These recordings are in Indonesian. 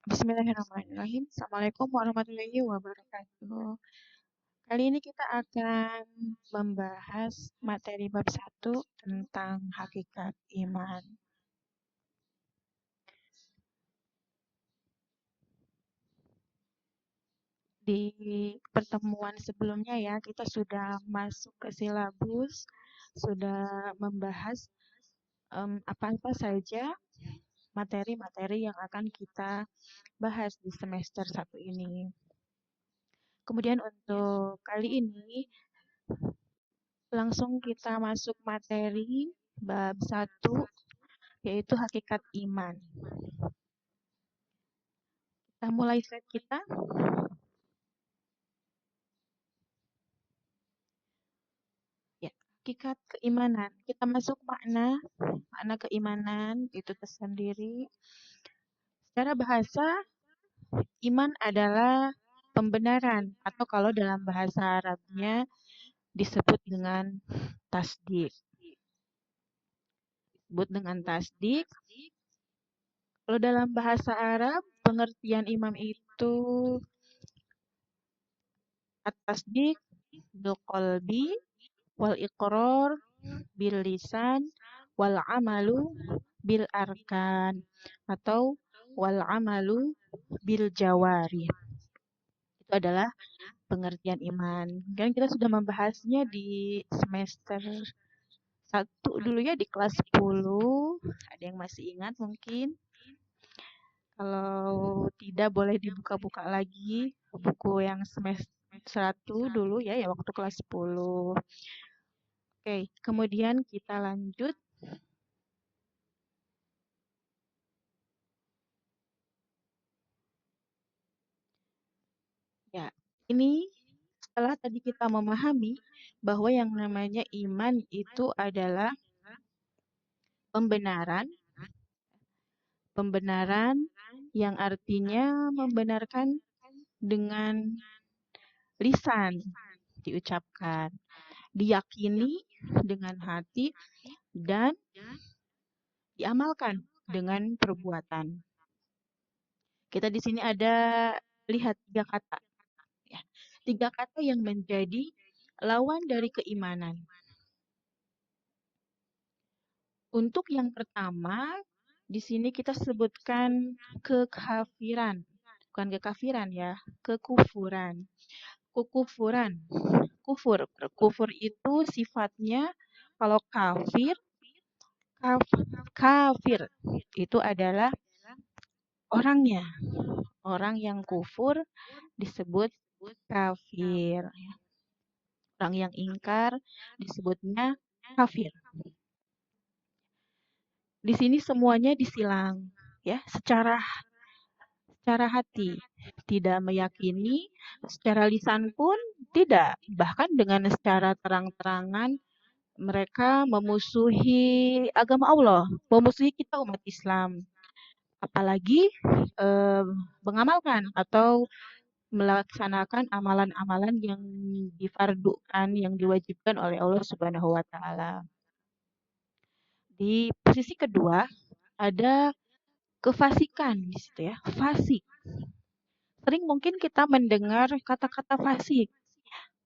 Bismillahirrahmanirrahim. Assalamualaikum warahmatullahi wabarakatuh. Kali ini kita akan membahas materi bab 1 tentang hakikat iman. Di pertemuan sebelumnya ya, kita sudah masuk ke silabus, sudah membahas apa-apa saja materi-materi yang akan kita bahas di semester 1 ini. Kemudian untuk kali ini langsung kita masuk materi bab 1 yaitu hakikat iman. Kita mulai slide kita. Ya, hakikat keimanan. Kita masuk makna keimanan itu tersendiri. Secara bahasa, iman adalah pembenaran atau kalau dalam bahasa Arabnya disebut dengan tasdik. Disebut dengan tasdik. Kalau dalam bahasa Arab, pengertian iman itu at-tasdik bil qalbi wal iqrar bil lisan wal amalu bil arkan atau wal amalu bil jawari. Itu adalah pengertian iman. Dan kita sudah membahasnya di semester 1 dulu ya, di kelas 10. Ada yang masih ingat mungkin? Kalau tidak boleh dibuka-buka lagi buku yang semester 1 dulu ya, waktu kelas 10. Oke, kemudian kita lanjut. Ya, ini setelah tadi kita memahami bahwa yang namanya iman itu adalah pembenaran yang artinya membenarkan dengan lisan diucapkan, diyakini dengan hati, dan diamalkan dengan perbuatan. Kita di sini ada lihat 3 kata. Ya. 3 kata yang menjadi lawan dari keimanan. Untuk yang pertama, di sini kita sebutkan kekafiran. Bukan kekafiran ya, kekufuran. Kekufuran. Kufur. Kufur itu sifatnya kalau kafir itu adalah orangnya. Orang yang kufur disebut kafir. Orang yang ingkar disebutnya kafir. Di sini semuanya disilang ya, secara hati, tidak meyakini, secara lisan pun tidak. Bahkan dengan secara terang-terangan mereka memusuhi agama Allah, memusuhi kita umat Islam. Apalagi mengamalkan atau melaksanakan amalan-amalan yang difardukan, yang diwajibkan oleh Allah Subhanahu wa taala. Di posisi kedua ada kefasikan di situ ya, fasik. Sering mungkin kita mendengar kata-kata fasik.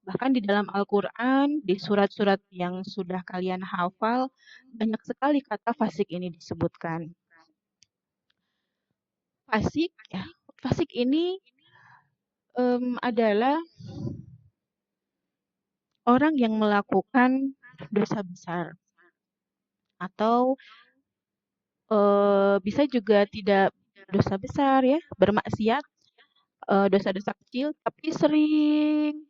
Bahkan di dalam Al-Quran, di surat-surat yang sudah kalian hafal, banyak sekali kata fasik ini disebutkan. Fasik, ya, fasik ini adalah orang yang melakukan dosa besar. Atau bisa juga tidak dosa besar ya, bermaksiat, dosa-dosa kecil, tapi sering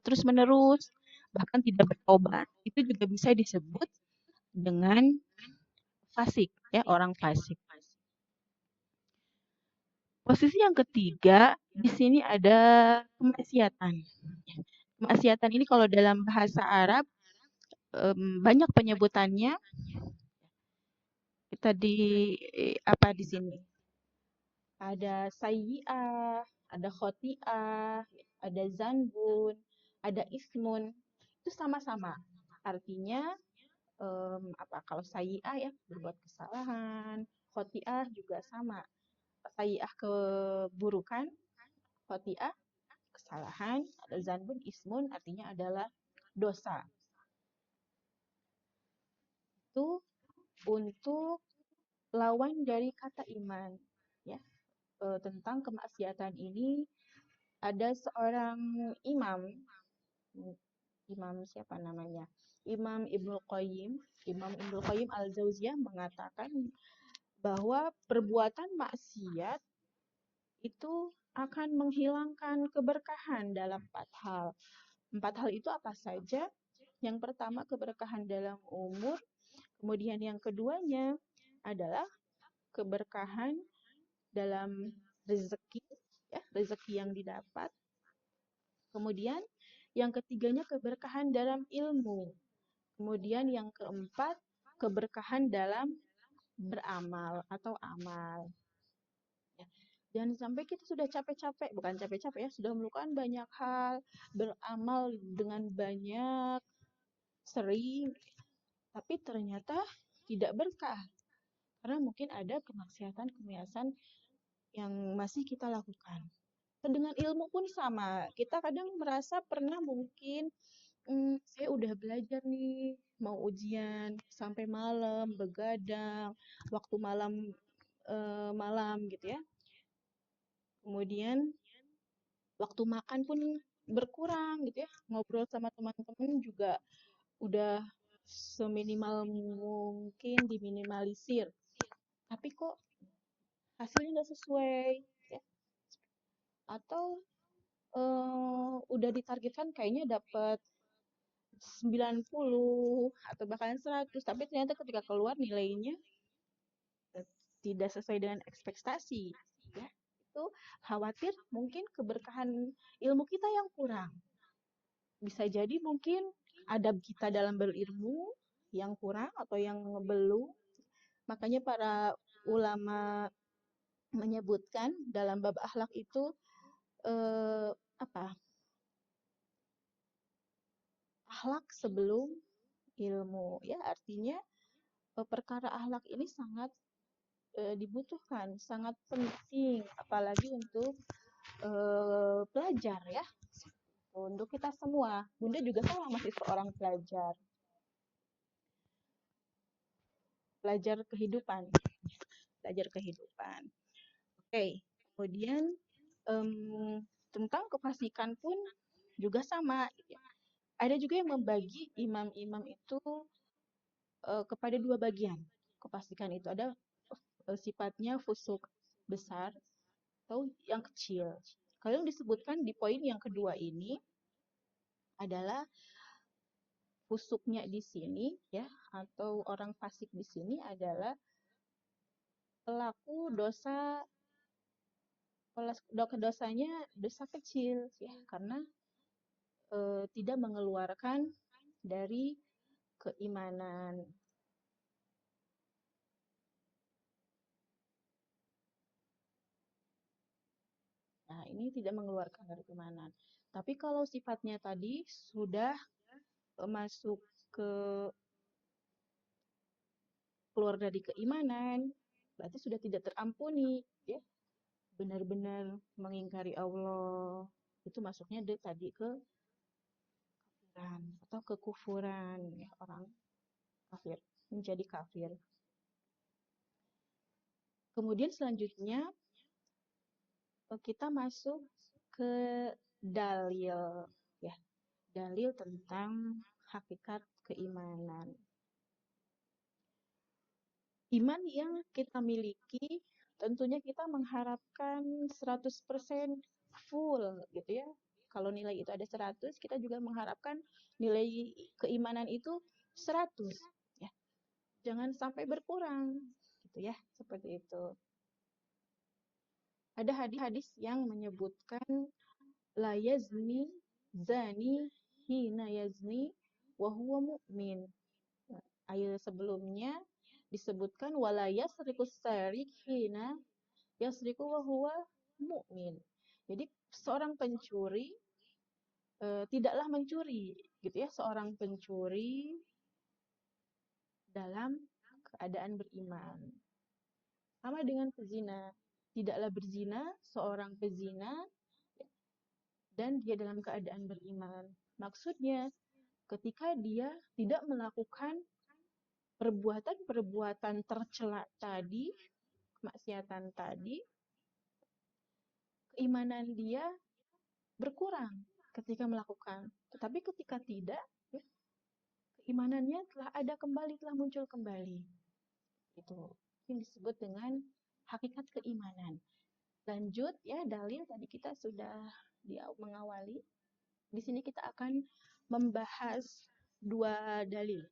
terus-menerus, bahkan tidak bertobat. Itu juga bisa disebut dengan fasik, ya, orang fasik. Posisi yang ketiga, di sini ada kemaksiatan. Kemaksiatan ini kalau dalam bahasa Arab banyak penyebutannya. Kita apa di sini? Ada sayyi'ah, ada khoti'ah, ada zanbun, ada ismun. Itu sama-sama. Artinya kalau sayyi'ah ya berbuat kesalahan, khoti'ah juga sama. Sayyi'ah keburukan, khoti'ah kesalahan, ada zanbun, ismun artinya adalah dosa. Itu untuk lawan dari kata iman. Ya, tentang kemaksiatan ini ada seorang imam, imam siapa namanya? Imam Ibnu Qayyim Al-Jauziyah mengatakan bahwa perbuatan maksiat itu akan menghilangkan keberkahan dalam 4 hal. 4 hal itu apa saja? Yang pertama keberkahan dalam umur, kemudian yang keduanya adalah keberkahan dalam rezeki, ya, rezeki yang didapat. Kemudian yang ketiganya keberkahan dalam ilmu. Kemudian yang keempat keberkahan dalam beramal atau amal. Ya. Jangan sampai kita sudah capek-capek, bukan capek-capek ya, sudah melakukan banyak hal, beramal dengan banyak, sering, tapi ternyata tidak berkah. Karena mungkin ada kemaksiatan-kemaksiatan yang masih kita lakukan. Dengan ilmu pun sama. Kita kadang merasa pernah mungkin saya udah belajar nih, mau ujian sampai malam, begadang, waktu malam gitu ya. Kemudian waktu makan pun berkurang gitu ya. Ngobrol sama teman-teman juga udah seminimal mungkin diminimalisir. Tapi kok hasilnya nggak sesuai ya. Atau udah ditargetkan kayaknya dapat 90 atau bahkan 100, tapi ternyata ketika keluar nilainya tidak sesuai dengan ekspektasi ya. Itu khawatir mungkin keberkahan ilmu kita yang kurang. Bisa jadi mungkin adab kita dalam berilmu yang kurang atau yang belum. Makanya para ulama menyebutkan dalam bab akhlak itu apa? Akhlak sebelum ilmu ya, artinya perkara akhlak ini sangat dibutuhkan, sangat penting apalagi untuk pelajar ya. Untuk kita semua. Bunda juga sama masih seorang pelajar. Pelajar kehidupan. Belajar kehidupan. Oke, kemudian tentang kefasikan pun juga sama. Ada juga yang membagi imam-imam itu kepada 2 bagian. Kefasikan itu ada sifatnya fusuk besar atau yang kecil. Kalau yang disebutkan di poin yang kedua ini adalah fusuknya di sini ya, atau orang fasik di sini adalah pelaku dosanya dosa kecil ya, karena tidak mengeluarkan dari keimanan. Nah, ini tidak mengeluarkan dari keimanan. Tapi kalau sifatnya tadi sudah masuk ke keluar dari keimanan, berarti sudah tidak terampuni, ya. Benar-benar mengingkari Allah. Itu masuknya tadi ke kafiran atau kekufuran, ya, orang kafir, menjadi kafir. Kemudian selanjutnya kita masuk ke dalil, ya, dalil tentang hakikat keimanan. Iman yang kita miliki tentunya kita mengharapkan 100% full gitu ya. Kalau nilai itu ada 100, kita juga mengharapkan nilai keimanan itu 100 ya. Jangan sampai berkurang gitu ya, seperti itu. Ada hadis-hadis yang menyebutkan la yazni zani hina yazni wa huwa mu'min. Ayat sebelumnya disebutkan wala yasriqus sariq hina yasriqu wa huwa mu'min. Jadi seorang pencuri tidaklah mencuri gitu ya, seorang pencuri dalam keadaan beriman. Sama dengan pezina. tidaklah berzina seorang pezina dan dia dalam keadaan beriman. Maksudnya, ketika dia tidak melakukan perbuatan-perbuatan tercela tadi, kemaksiatan tadi, keimanan dia berkurang ketika melakukan. Tetapi ketika tidak, ya, keimanannya telah muncul kembali. Itu yang disebut dengan hakikat keimanan. Lanjut ya, dalil tadi kita sudah mengawali. Di sini kita akan membahas dua dalil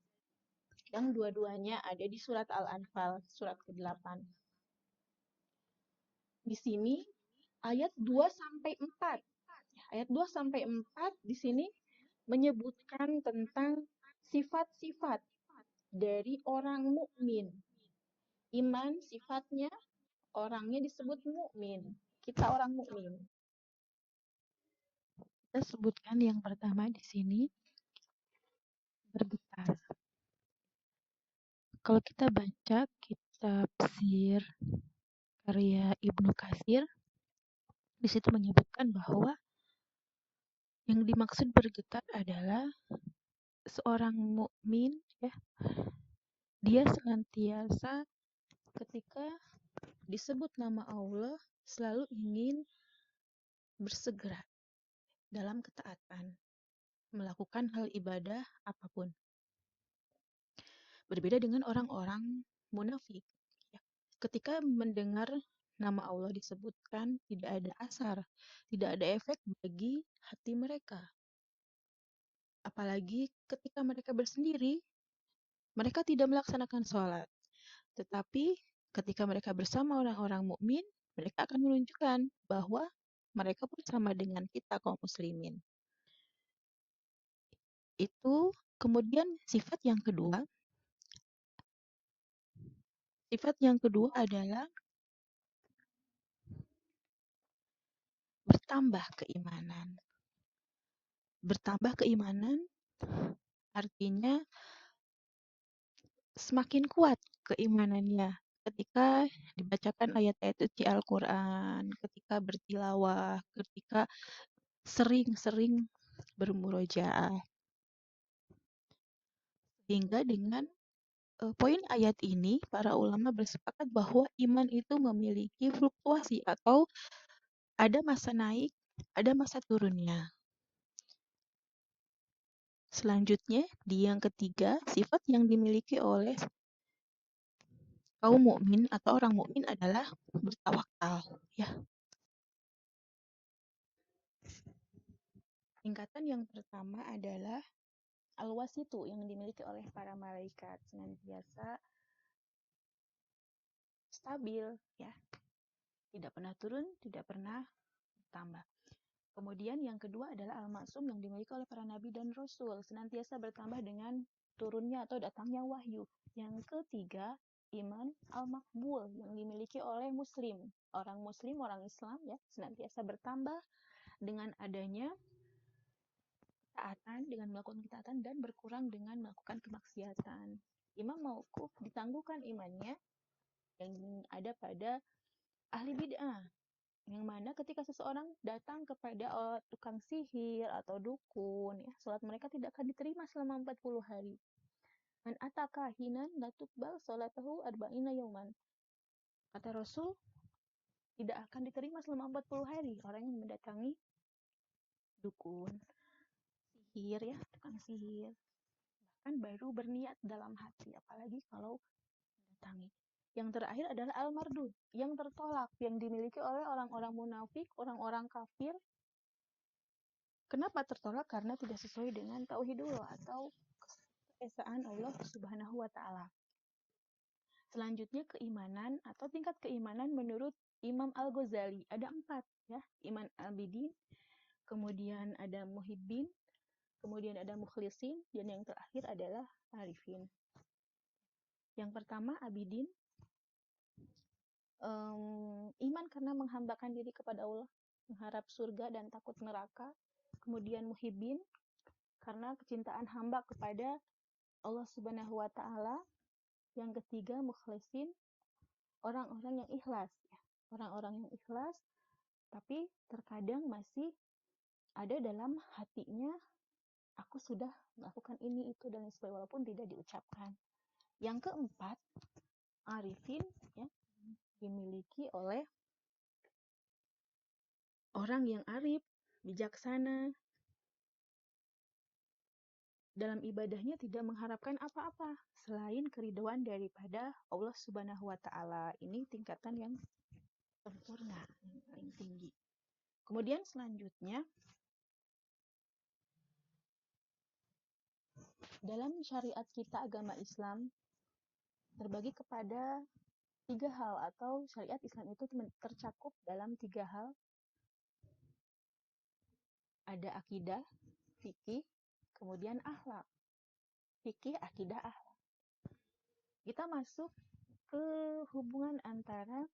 yang dua-duanya ada di surat Al-Anfal, surat ke-8. Di sini ayat 2 sampai 4. Ayat 2 sampai 4 di sini menyebutkan tentang sifat-sifat dari orang mukmin. Iman sifatnya, orangnya disebut mukmin. Kita orang mukmin. Kita sebutkan yang pertama di sini bergetar. Kalau kita baca kitab Sir karya Ibnu Katsir, di situ menyebutkan bahwa yang dimaksud bergetar adalah seorang mukmin, ya, dia senantiasa ketika disebut nama Allah selalu ingin bersegera dalam ketaatan, melakukan hal ibadah apapun. Berbeda dengan orang-orang munafik. Ya. Ketika mendengar nama Allah disebutkan, tidak ada asar, tidak ada efek bagi hati mereka. Apalagi ketika mereka bersendiri, mereka tidak melaksanakan sholat. Tetapi ketika mereka bersama orang-orang mukmin, mereka akan menunjukkan bahwa mereka pun sama dengan kita kaum muslimin. Itu kemudian sifat yang kedua adalah bertambah keimanan. Bertambah keimanan artinya semakin kuat keimanannya ketika dibacakan ayat-ayat suci Al-Quran, ketika bertilawah, ketika sering-sering bermurojaah. Sehingga dengan poin ayat ini, para ulama bersepakat bahwa iman itu memiliki fluktuasi atau ada masa naik, ada masa turunnya. Selanjutnya, di yang ketiga, sifat yang dimiliki oleh kaum mukmin atau orang mukmin adalah bertawakal, ya. Tingkatan yang pertama adalah al-wasitu yang dimiliki oleh para malaikat, senantiasa stabil, ya. Tidak pernah turun, tidak pernah bertambah. Kemudian yang kedua adalah al-maksum yang dimiliki oleh para nabi dan rasul, senantiasa bertambah dengan turunnya atau datangnya wahyu. Yang ketiga, iman al-makbul yang dimiliki oleh muslim. Orang muslim, orang Islam, ya, senantiasa bertambah dengan adanya ketaatan, dengan melakukan ketaatan, dan berkurang dengan melakukan kemaksiatan. Imam mauquf ditangguhkan imannya yang ada pada ahli bid'ah, yang mana ketika seseorang datang kepada tukang sihir atau dukun, ya, salat mereka tidak akan diterima selama 40 hari. Man ataka hinan la tuqbal salatahu arba'ina yauman. Kata Rasul, tidak akan diterima selama 40 hari orang yang mendatangi dukun, sihir, ya, tukang sihir. Bahkan baru berniat dalam hati, apalagi kalau mendatangi. Yang terakhir adalah al-mardud, yang tertolak, yang dimiliki oleh orang-orang munafik, orang-orang kafir. Kenapa tertolak? Karena tidak sesuai dengan tauhidullah atau keesaan Allah Subhanahu wa taala. Selanjutnya keimanan atau tingkat keimanan menurut Imam Al-Ghazali ada 4, ya. Iman abidin, kemudian ada muhibbin, kemudian ada mukhlisin, dan yang terakhir adalah arifin. Yang pertama abidin, iman karena menghambakan diri kepada Allah, mengharap surga dan takut neraka. Kemudian muhibbin, karena kecintaan hamba kepada Allah Subhanahu wa taala. Yang ketiga mukhlisin, orang-orang yang ikhlas, ya. orang-orang yang ikhlas, tapi terkadang masih ada dalam hatinya, aku sudah melakukan ini, itu, dan lain sebagainya, walaupun tidak diucapkan. Yang keempat, arifin ya, dimiliki oleh orang yang arif, bijaksana, dalam ibadahnya tidak mengharapkan apa-apa selain keridhaan daripada Allah Subhanahu wa taala. Ini tingkatan yang sempurna, yang paling tinggi. Kemudian selanjutnya, dalam syariat kita agama Islam terbagi kepada 3 hal, atau syariat Islam itu tercakup dalam 3 hal. Ada akidah, fikih, kemudian akhlak. Fikih, akidah, akhlak. Kita masuk ke hubungan antara